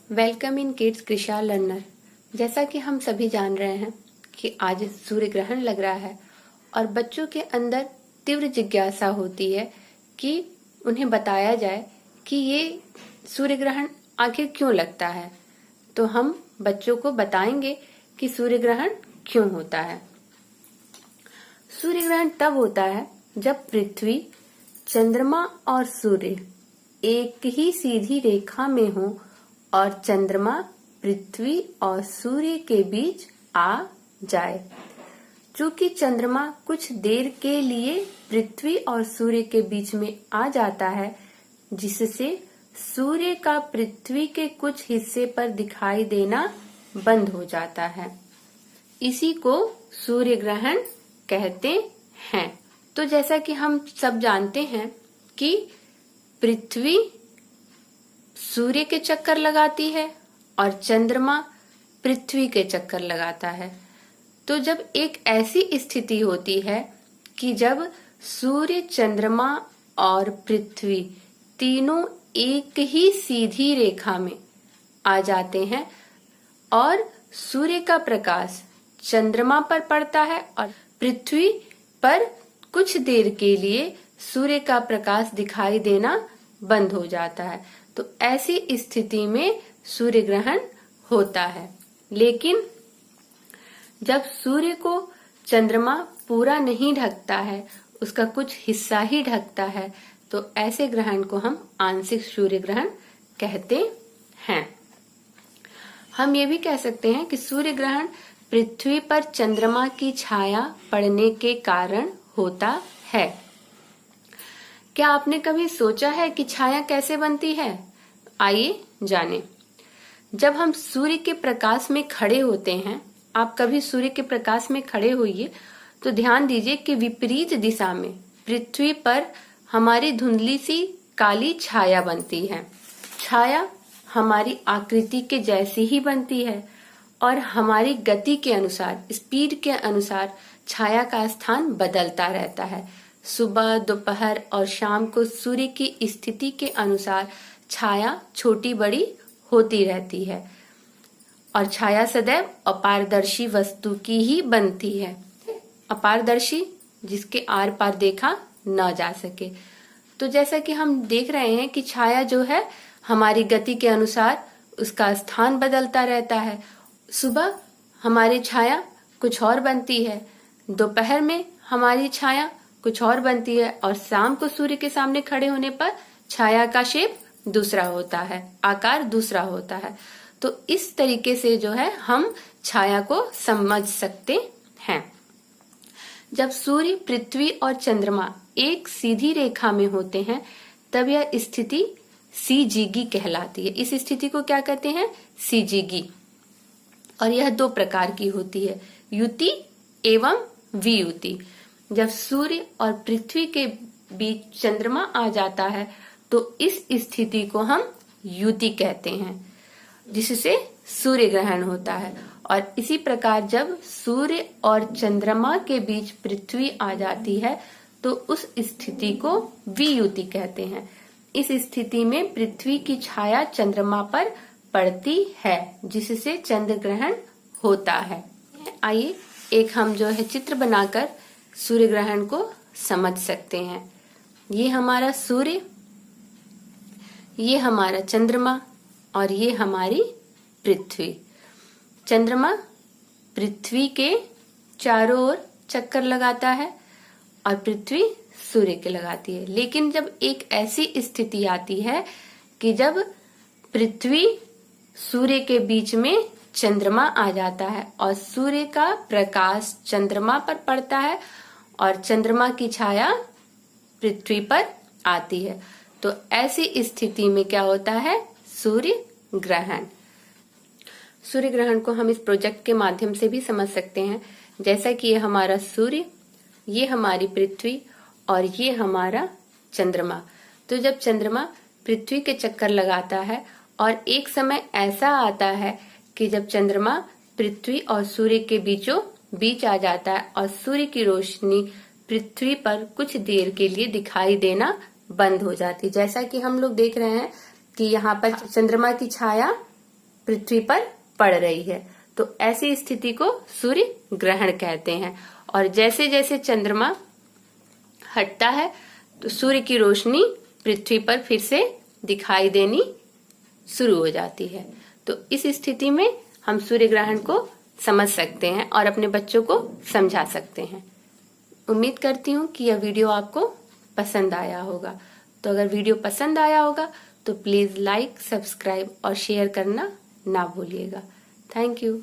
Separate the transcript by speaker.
Speaker 1: Welcome in kids Krisha learner. जैसा कि हम सभी जान रहे हैं कि आज सूर्य ग्रहण लग रहा है और बच्चों के अंदर तीव्र जिज्ञासा होती है कि उन्हें बताया जाए कि ये सूर्य ग्रहण आखिर क्यों लगता है। तो हम बच्चों को बताएंगे कि सूर्य ग्रहण क्यों होता है। सूर्य ग्रहण तब होता है जब पृथ्वी, चंद्रमा और सूर्य एक ही सीधी रेखा में हो और चंद्रमा पृथ्वी और सूर्य के बीच आ जाए। चूंकि चंद्रमा कुछ देर के लिए पृथ्वी और सूर्य के बीच में आ जाता है, जिससे सूर्य का पृथ्वी के कुछ हिस्से पर दिखाई देना बंद हो जाता है। इसी को सूर्य ग्रहण कहते हैं। तो जैसा कि हम सब जानते हैं कि पृथ्वी सूर्य के चक्कर लगाती है और चंद्रमा पृथ्वी के चक्कर लगाता है। तो जब एक ऐसी स्थिति होती है कि जब सूर्य, चंद्रमा और पृथ्वी तीनों एक ही सीधी रेखा में आ जाते हैं और सूर्य का प्रकाश चंद्रमा पर पड़ता है और पृथ्वी पर कुछ देर के लिए सूर्य का प्रकाश दिखाई देना बंद हो जाता है, तो ऐसी स्थिति में सूर्य ग्रहण होता है। लेकिन जब सूर्य को चंद्रमा पूरा नहीं ढकता है, उसका कुछ हिस्सा ही ढकता है, तो ऐसे ग्रहण को हम आंशिक सूर्य ग्रहण कहते हैं। हम ये भी कह सकते हैं कि सूर्य ग्रहण पृथ्वी पर चंद्रमा की छाया पड़ने के कारण होता है। क्या आपने कभी सोचा है कि छाया कैसे बनती है? आइए जानें। जब हम सूर्य के प्रकाश में खड़े होते हैं, आप कभी सूर्य के प्रकाश में खड़े होइए तो ध्यान दीजिए कि विपरीत दिशा में पृथ्वी पर हमारी धुंधली सी काली छाया बनती है। छाया हमारी आकृति के जैसी ही बनती है और हमारी गति के अनुसार, स्पीड के अनुसार छाया का स्थान बदलता रहता है। सुबह, दोपहर और शाम को सूर्य की स्थिति के अनुसार छाया छोटी बड़ी होती रहती है और छाया सदैव अपारदर्शी वस्तु की ही बनती है। अपारदर्शी जिसके आर पार देखा न जा सके। तो जैसा कि हम देख रहे हैं कि छाया जो है हमारी गति के अनुसार उसका स्थान बदलता रहता है। सुबह हमारी छाया कुछ और बनती है, दोपहर में हमारी छाया कुछ और बनती है और शाम को सूर्य के सामने खड़े होने पर छाया का शेप दूसरा होता है, आकार दूसरा होता है। तो इस तरीके से जो है हम छाया को समझ सकते हैं। जब सूर्य, पृथ्वी और चंद्रमा एक सीधी रेखा में होते हैं तब यह स्थिति सीजीगी कहलाती है। इस स्थिति को क्या कहते हैं? सीजीगी। और यह दो प्रकार की होती है, युति एवं वियुति। जब सूर्य और पृथ्वी के बीच चंद्रमा आ जाता है तो इस स्थिति को हम युति कहते हैं, जिससे सूर्य ग्रहण होता है। और इसी प्रकार जब सूर्य और चंद्रमा के बीच पृथ्वी आ जाती है तो उस स्थिति को वियुति कहते हैं। इस स्थिति में पृथ्वी की छाया चंद्रमा पर पड़ती है, जिससे चंद्र ग्रहण होता है। आइए एक हम जो है चित्र बनाकर सूर्य ग्रहण को समझ सकते हैं। ये हमारा सूर्य, ये हमारा चंद्रमा और ये हमारी पृथ्वी। चंद्रमा पृथ्वी के चारों ओर चक्कर लगाता है और पृथ्वी सूर्य के लगाती है। लेकिन जब एक ऐसी स्थिति आती है कि जब पृथ्वी, सूर्य के बीच में चंद्रमा आ जाता है और सूर्य का प्रकाश चंद्रमा पर पड़ता है और चंद्रमा की छाया पृथ्वी पर आती है, तो ऐसी स्थिति में क्या होता है? सूर्य ग्रहण। सूर्य ग्रहण को हम इस प्रोजेक्ट के माध्यम से भी समझ सकते हैं। जैसा कि ये हमारा सूर्य, ये हमारी पृथ्वी और ये हमारा चंद्रमा। तो जब चंद्रमा पृथ्वी के चक्कर लगाता है और एक समय ऐसा आता है कि जब चंद्रमा पृथ्वी और सूर्य के बीचों बीच आ जाता है और सूर्य की रोशनी पृथ्वी पर कुछ देर के लिए दिखाई देना बंद हो जाती। जैसा कि हम लोग देख रहे हैं कि यहाँ पर चंद्रमा की छाया पृथ्वी पर पड़ रही है। तो ऐसी स्थिति को सूर्य ग्रहण कहते हैं। और जैसे जैसे चंद्रमा हटता है तो सूर्य की रोशनी पृथ्वी पर फिर से दिखाई देनी शुरू हो जाती है। तो इस स्थिति में हम सूर्य ग्रहण को समझ सकते हैं और अपने बच्चों को समझा सकते हैं। उम्मीद करती हूँ कि यह वीडियो आपको पसंद आया होगा। तो अगर वीडियो पसंद आया होगा तो प्लीज लाइक, सब्सक्राइब और शेयर करना ना भूलिएगा। Thank you.